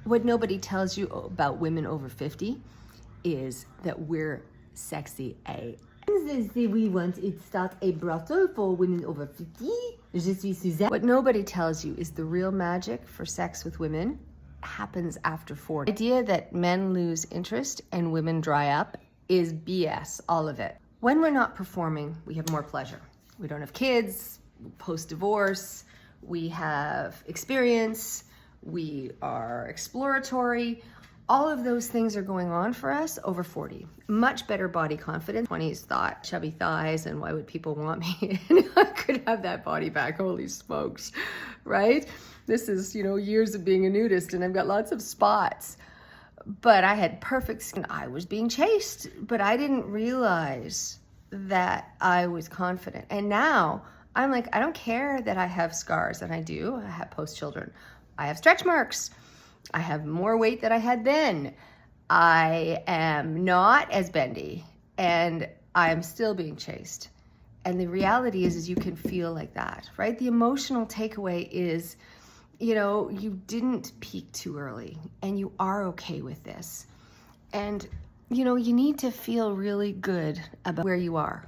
What nobody tells you about women over 50 is that we're sexy AF. They say we want to start a brothel for women over 50. Je suis Suzanne. What nobody tells you is the real magic for sex with women happens after 40. The idea that men lose interest and women dry up is BS, all of it. When we're not performing, we have more pleasure. We don't have kids, post-divorce, we have experience, we are exploratory. All of those things are going on for us over 40. Much better body confidence. 20s thought, chubby thighs, and why would people want me? And I could have that body back, holy smokes, right? This is, years of being a nudist, and I've got lots of spots. But I had perfect skin. I was being chased, but I didn't realize that I was confident. And now I'm like, I don't care that I have scars, and I do. I have post-children. I have stretch marks. I have more weight than I had then. I am not as bendy, and I am still being chased. And the reality is you can feel like that, right? The emotional takeaway is, you didn't peak too early, and you are okay with this. And, you need to feel really good about where you are.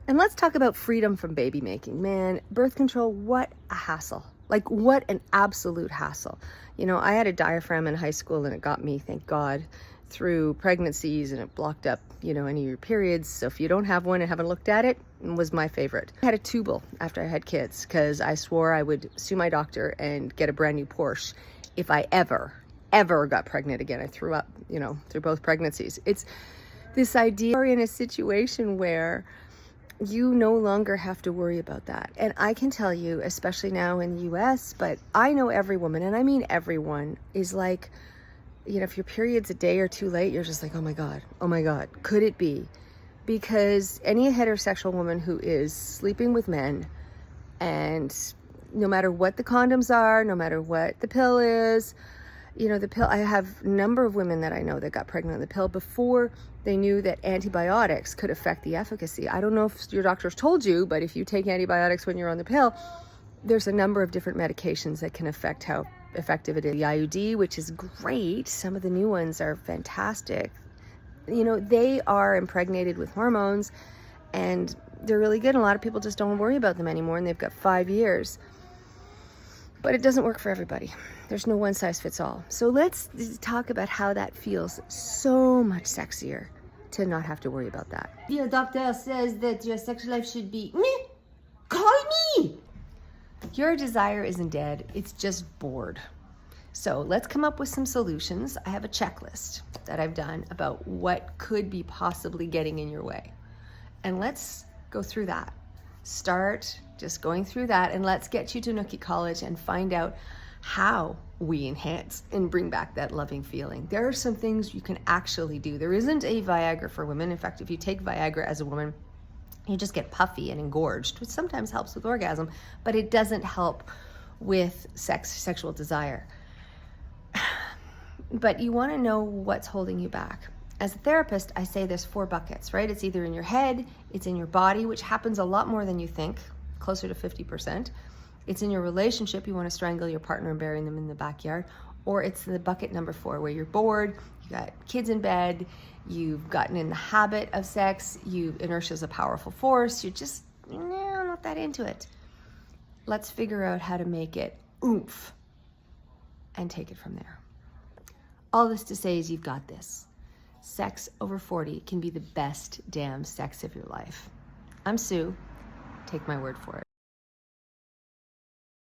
And let's talk about freedom from baby making. Man, birth control, what a hassle. Like, what an absolute hassle. I had a diaphragm in high school, and it got me, thank God, through pregnancies, and it blocked up, any of your periods. So if you don't have one and haven't looked at it, it was my favorite. I had a tubal after I had kids because I swore I would sue my doctor and get a brand new Porsche if I ever got pregnant again. I threw up, through both pregnancies. It's this idea you're in a situation where you no longer have to worry about that. And I can tell you, especially now in the US, but I know every woman, and I mean everyone, is like, if your period's a day or two late, you're just like, oh my God, could it be? Because any heterosexual woman who is sleeping with men, and no matter what the condoms are, no matter what the pill is, the pill, I have a number of women that I know that got pregnant on the pill before they knew that antibiotics could affect the efficacy. I don't know if your doctors told you, but if you take antibiotics when you're on the pill, there's a number of different medications that can affect how effective it is. The IUD, which is great. Some of the new ones are fantastic. They are impregnated with hormones, and they're really good. And a lot of people just don't worry about them anymore, and they've got 5 years. But it doesn't work for everybody. There's no one size fits all. So let's talk about how that feels so much sexier to not have to worry about that. Your doctor says that your sexual life should be me. Call me. Your desire isn't dead, it's just bored. So let's come up with some solutions. I have a checklist that I've done about what could be possibly getting in your way. And let's go through that. Start just going through that, and let's get you to Nookie College and find out how we enhance and bring back that loving feeling. There are some things you can actually do. There isn't a Viagra for women. In fact, if you take Viagra as a woman, you just get puffy and engorged, which sometimes helps with orgasm, but it doesn't help with sexual desire. But you want to know what's holding you back. As a therapist, I say there's 4 buckets, right? It's either in your head, it's in your body, which happens a lot more than you think, closer to 50%. It's in your relationship, you want to strangle your partner and bury them in the backyard. Or it's the bucket number 4, where you're bored, you got kids in bed, you've gotten in the habit of sex, inertia is a powerful force, you're just, not that into it. Let's figure out how to make it oomph and take it from there. All this to say is you've got this. Sex over 40 can be the best damn sex of your life. I'm Sue. Take my word for it.